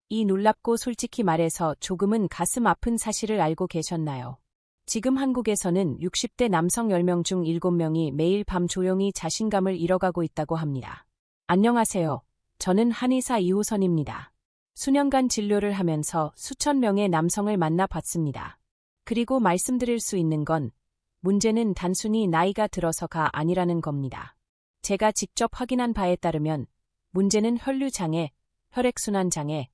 이 놀랍고 솔직히 말해서 조금은 가슴 아픈 사실을 알고 계셨나요? 지금 한국에서는 60대 남성 10명 중 7명이 매일 밤 조용히 자신감을 잃어가고 있다고 합니다. 안녕하세요. 저는 한의사 이호선입니다. 수년간 진료를 하면서 수천 명의 남성을 만나봤습니다. 그리고 말씀드릴 수 있는 건 문제는 단순히 나이가 들어서가 아니라는 겁니다. 제가 직접 확인한 바에 따르면 문제는 혈류장애, 혈액순환장애,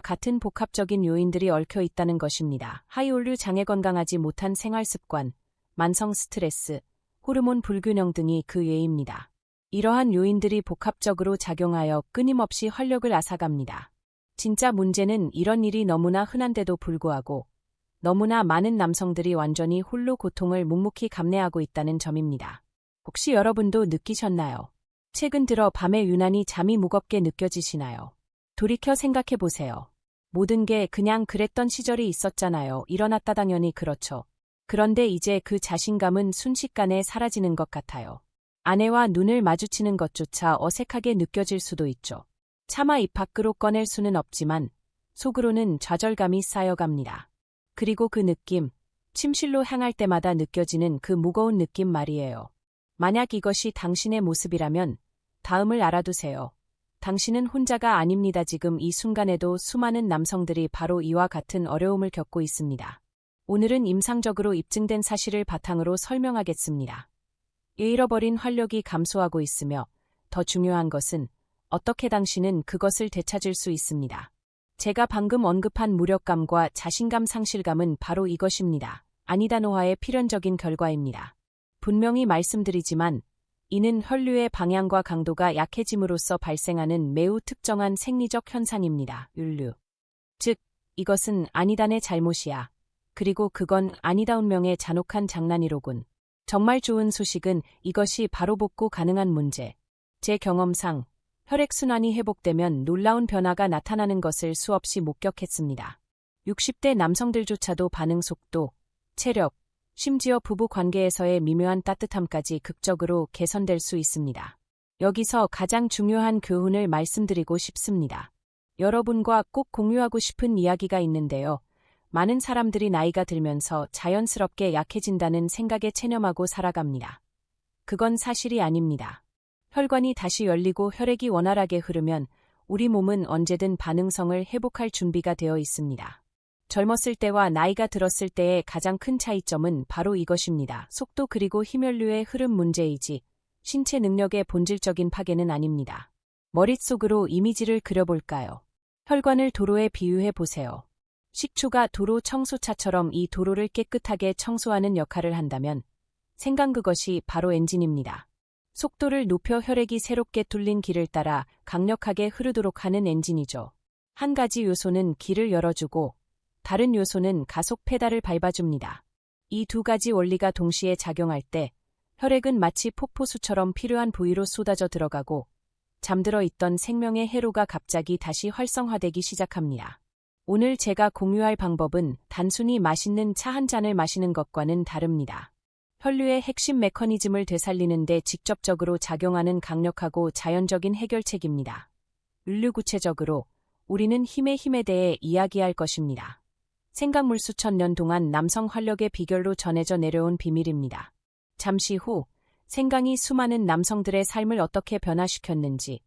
같은 복합적인 요인들이 얽혀 있다는 것입니다. 하이올류 장애, 건강하지 못한 생활습관, 만성 스트레스, 호르몬 불균형 등이 그 예입니다. 이러한 요인들이 복합적으로 작용하여 끊임없이 활력을 앗아갑니다. 진짜 문제는 이런 일이 너무나 흔한데도 불구하고 너무나 많은 남성들이 완전히 홀로 고통을 묵묵히 감내하고 있다는 점입니다. 혹시 여러분도 느끼셨나요? 최근 들어 밤에 유난히 잠이 무겁게 느껴지시나요? 돌이켜 생각해보세요. 모든 게 그냥 그랬던 시절이 있었잖아요. 일어났다 당연히 그렇죠. 그런데 이제 그 자신감은 순식간에 사라지는 것 같아요. 아내와 눈을 마주치는 것조차 어색하게 느껴질 수도 있죠. 차마 입 밖으로 꺼낼 수는 없지만 속으로는 좌절감이 쌓여갑니다. 그리고 그 느낌, 침실로 향할 때마다 느껴지는 그 무거운 느낌 말이에요. 만약 이것이 당신의 모습이라면 다음을 알아두세요. 당신은 혼자가 아닙니다. 지금 이 순간에도 수많은 남성들이 바로 이와 같은 어려움을 겪고 있습니다. 오늘은 임상적으로 입증된 사실을 바탕으로 설명하겠습니다. 잃어버린 활력이 감소하고 있으며 더 중요한 것은 어떻게 당신은 그것을 되찾을 수 있습니다. 제가 방금 언급한 무력감과 자신감 상실감은 바로 이것입니다. 아니다 노화의 필연적인 결과입니다. 분명히 말씀드리지만 이는 혈류의 방향과 강도가 약해짐으로써 발생하는 매우 특정한 생리적 현상입니다. 율류. 즉, 이것은 아니다의 잘못이야. 그리고 그건 아니다 운명의 잔혹한 장난이로군. 정말 좋은 소식은 이것이 바로 복구 가능한 문제. 제 경험상 혈액순환이 회복되면 놀라운 변화가 나타나는 것을 수없이 목격했습니다. 60대 남성들조차도 반응 속도, 체력, 심지어 부부 관계에서의 미묘한 따뜻함까지 극적으로 개선될 수 있습니다. 여기서 가장 중요한 교훈을 말씀드리고 싶습니다. 여러분과 꼭 공유하고 싶은 이야기가 있는데요. 많은 사람들이 나이가 들면서 자연스럽게 약해진다는 생각에 체념하고 살아갑니다. 그건 사실이 아닙니다. 혈관이 다시 열리고 혈액이 원활하게 흐르면 우리 몸은 언제든 반응성을 회복할 준비가 되어 있습니다. 젊었을 때와 나이가 들었을 때의 가장 큰 차이점은 바로 이것입니다. 속도 그리고 혈류의 흐름 문제이지 신체 능력의 본질적인 파괴는 아닙니다. 머릿속으로 이미지를 그려볼까요? 혈관을 도로에 비유해 보세요. 식초가 도로 청소차처럼 이 도로를 깨끗하게 청소하는 역할을 한다면 생각 그것이 바로 엔진입니다. 속도를 높여 혈액이 새롭게 뚫린 길을 따라 강력하게 흐르도록 하는 엔진이죠. 한 가지 요소는 길을 열어주고 다른 요소는 가속 페달을 밟아줍니다. 이 두 가지 원리가 동시에 작용할 때 혈액은 마치 폭포수처럼 필요한 부위로 쏟아져 들어가고 잠들어 있던 생명의 회로가 갑자기 다시 활성화되기 시작합니다. 오늘 제가 공유할 방법은 단순히 맛있는 차 한 잔을 마시는 것과는 다릅니다. 혈류의 핵심 메커니즘을 되살리는 데 직접적으로 작용하는 강력하고 자연적인 해결책입니다. 구체적으로 우리는 힘에 대해 이야기할 것입니다. 생각물 수천 년 동안 남성 활력의 비결로 전해져 내려온 비밀입니다. 잠시 후 생강이 수많은 남성들의 삶을 어떻게 변화시켰는지,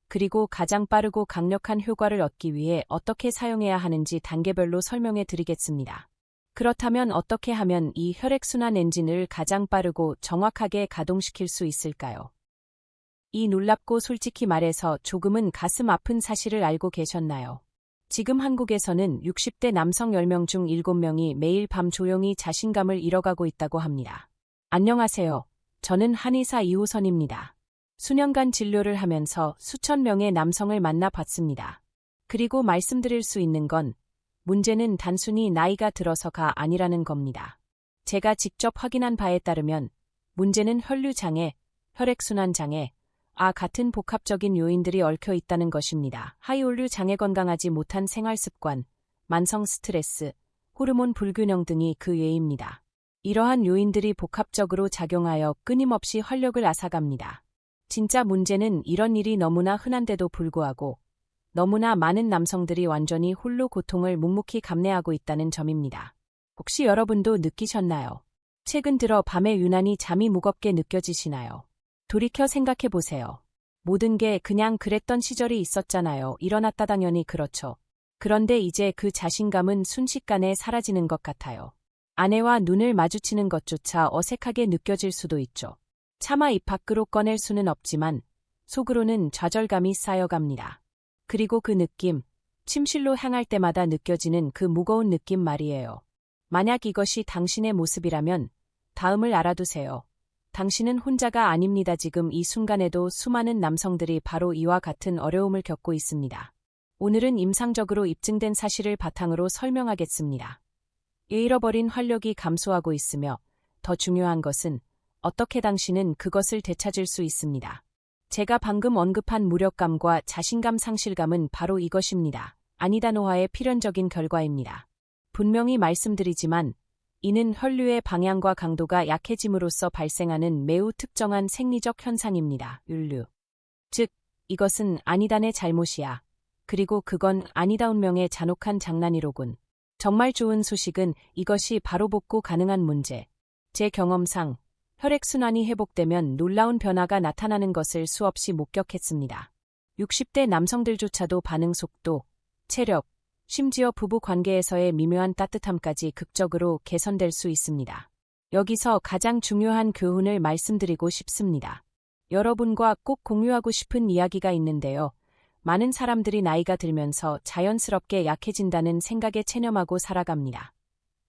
그리고 가장 빠르고 강력한 효과를 얻기 위해 어떻게 사용해야 하는지 단계별로 설명해 드리겠습니다. 그렇다면 어떻게 하면 이 혈액순환 엔진을 가장 빠르고 정확하게 가동시킬 수 있을까요? 이 놀랍고 솔직히 말해서 조금은 가슴 아픈 사실을 알고 계셨나요? 지금 한국에서는 60대 남성 10명 중 7명이 매일 밤 조용히 자신감을 잃어가고 있다고 합니다. 안녕하세요. 저는 한의사 이호선입니다. 수년간 진료를 하면서 수천 명의 남성을 만나봤습니다. 그리고 말씀드릴 수 있는 건 문제는 단순히 나이가 들어서가 아니라는 겁니다. 제가 직접 확인한 바에 따르면 문제는 혈류장애, 혈액순환장애, 같은 복합적인 요인들이 얽혀 있다는 것입니다. 하이올류 장애, 건강하지 못한 생활습관, 만성 스트레스, 호르몬 불균형 등이 그 예입니다. 이러한 요인들이 복합적으로 작용하여 끊임없이 활력을 앗아갑니다. 진짜 문제는 이런 일이 너무나 흔한데도 불구하고 너무나 많은 남성들이 완전히 홀로 고통을 묵묵히 감내하고 있다는 점입니다. 혹시 여러분도 느끼셨나요? 최근 들어 밤에 유난히 잠이 무겁게 느껴지시나요? 돌이켜 생각해 보세요. 모든 게 그냥 그랬던 시절이 있었잖아요. 일어났다 당연히 그렇죠. 그런데 이제 그 자신감은 순식간에 사라지는 것 같아요. 아내와 눈을 마주치는 것조차 어색하게 느껴질 수도 있죠. 차마 입 밖으로 꺼낼 수는 없지만 속으로는 좌절감이 쌓여갑니다. 그리고 그 느낌, 침실로 향할 때마다 느껴지는 그 무거운 느낌 말이에요. 만약 이것이 당신의 모습이라면 다음을 알아두세요. 당신은 혼자가 아닙니다. 지금 이 순간에도 수많은 남성들이 바로 이와 같은 어려움을 겪고 있습니다. 오늘은 임상적으로 입증된 사실을 바탕으로 설명하겠습니다. 잃어버린 활력이 감소하고 있으며 더 중요한 것은 어떻게 당신은 그것을 되찾을 수 있습니다. 제가 방금 언급한 무력감과 자신감 상실감은 바로 이것입니다. 아니다 노화의 필연적인 결과입니다. 분명히 말씀드리지만 이는 혈류의 방향과 강도가 약해짐으로써 발생하는 매우 특정한 생리적 현상입니다. 율류. 즉, 이것은 아니단의 잘못이야. 그리고 그건 아니다 운명의 잔혹한 장난이로군. 정말 좋은 소식은 이것이 바로 복구 가능한 문제. 제 경험상 혈액순환이 회복되면 놀라운 변화가 나타나는 것을 수없이 목격했습니다. 60대 남성들조차도 반응 속도, 체력, 심지어 부부 관계에서의 미묘한 따뜻함까지 극적으로 개선될 수 있습니다. 여기서 가장 중요한 교훈을 말씀드리고 싶습니다. 여러분과 꼭 공유하고 싶은 이야기가 있는데요. 많은 사람들이 나이가 들면서 자연스럽게 약해진다는 생각에 체념하고 살아갑니다.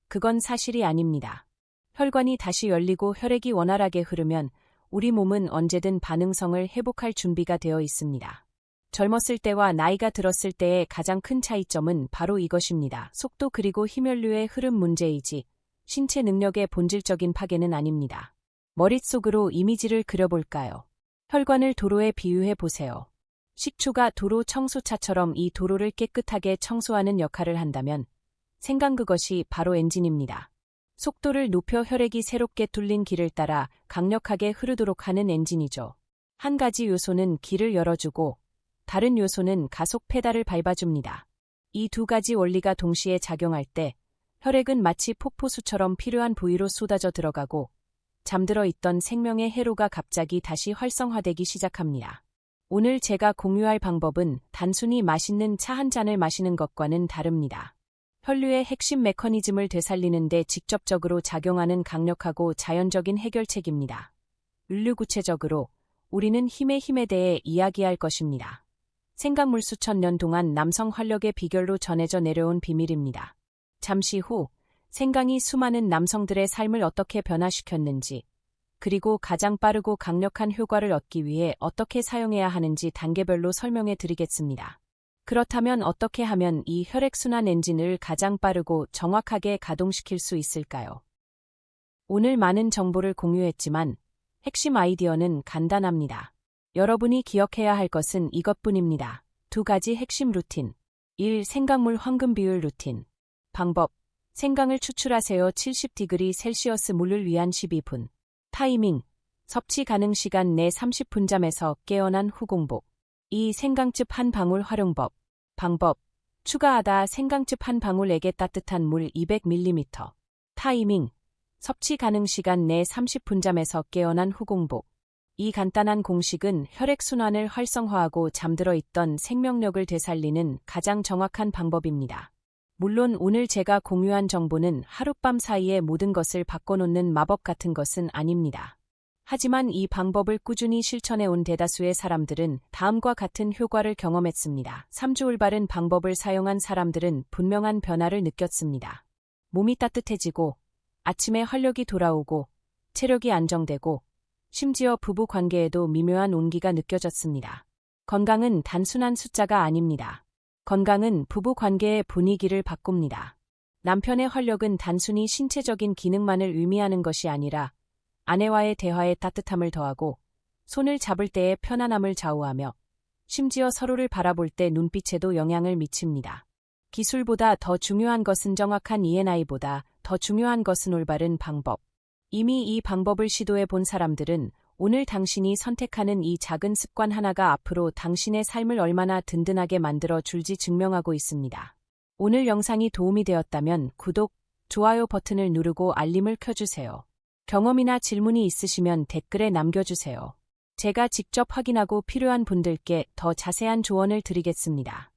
그건 사실이 아닙니다. 혈관이 다시 열리고 혈액이 원활하게 흐르면 우리 몸은 언제든 반응성을 회복할 준비가 되어 있습니다. 젊었을 때와 나이가 들었을 때의 가장 큰 차이점은 바로 이것입니다. 속도 그리고 혈류의 흐름 문제이지 신체 능력의 본질적인 파괴는 아닙니다. 머릿속으로 이미지를 그려볼까요? 혈관을 도로에 비유해 보세요. 식초가 도로 청소차처럼 이 도로를 깨끗하게 청소하는 역할을 한다면 생각 그것이 바로 엔진입니다. 속도를 높여 혈액이 새롭게 뚫린 길을 따라 강력하게 흐르도록 하는 엔진이죠. 한 가지 요소는 길을 열어주고 다른 요소는 가속 페달을 밟아줍니다. 이 두 가지 원리가 동시에 작용할 때 혈액은 마치 폭포수처럼 필요한 부위로 쏟아져 들어가고 잠들어 있던 생명의 회로가 갑자기 다시 활성화되기 시작합니다. 오늘 제가 공유할 방법은 단순히 맛있는 차 한 잔을 마시는 것과는 다릅니다. 혈류의 핵심 메커니즘을 되살리는 데 직접적으로 작용하는 강력하고 자연적인 해결책입니다. 구체적으로 우리는 힘에 대해 이야기할 것입니다. 생각물 수천 년 동안 남성 활력의 비결로 전해져 내려온 비밀입니다. 잠시 후 생강이 수많은 남성들의 삶을 어떻게 변화시켰는지 그리고 가장 빠르고 강력한 효과를 얻기 위해 어떻게 사용해야 하는지 단계별로 설명해 드리겠습니다. 그렇다면 어떻게 하면 이 혈액순환 엔진을 가장 빠르고 정확하게 가동시킬 수 있을까요? 오늘 많은 정보를 공유했지만 핵심 아이디어는 간단합니다. 여러분이 기억해야 할 것은 이것뿐입니다. 두 가지 핵심 루틴. 1. 생강물 황금 비율 루틴. 방법. 생강을 추출하세요. 70°C 물을 위한 12분. 타이밍. 섭취 가능 시간 내 30분 잠에서 깨어난 후 공복. 2. 생강즙 한 방울 활용법. 방법. 추가하다 생강즙 한 방울에게 따뜻한 물 200ml. 타이밍. 섭취 가능 시간 내 30분 잠에서 깨어난 후 공복. 이 간단한 공식은 혈액순환을 활성화하고 잠들어 있던 생명력을 되살리는 가장 정확한 방법입니다. 물론 오늘 제가 공유한 정보는 하룻밤 사이에 모든 것을 바꿔놓는 마법 같은 것은 아닙니다. 하지만 이 방법을 꾸준히 실천해온 대다수의 사람들은 다음과 같은 효과를 경험했습니다. 3주 올바른 방법을 사용한 사람들은 분명한 변화를 느꼈습니다. 몸이 따뜻해지고 아침에 활력이 돌아오고 체력이 안정되고 심지어 부부 관계에도 미묘한 온기가 느껴졌습니다. 건강은 단순한 숫자가 아닙니다. 건강은 부부 관계의 분위기를 바꿉니다. 남편의 활력은 단순히 신체적인 기능만을 의미하는 것이 아니라 아내와의 대화에 따뜻함을 더하고 손을 잡을 때의 편안함을 좌우하며 심지어 서로를 바라볼 때 눈빛에도 영향을 미칩니다. 기술보다 더 중요한 것은 정확한 E&I보다 더 중요한 것은 올바른 방법. 이미 이 방법을 시도해 본 사람들은 오늘 당신이 선택하는 이 작은 습관 하나가 앞으로 당신의 삶을 얼마나 든든하게 만들어 줄지 증명하고 있습니다. 오늘 영상이 도움이 되었다면 구독, 좋아요 버튼을 누르고 알림을 켜주세요. 경험이나 질문이 있으시면 댓글에 남겨주세요. 제가 직접 확인하고 필요한 분들께 더 자세한 조언을 드리겠습니다.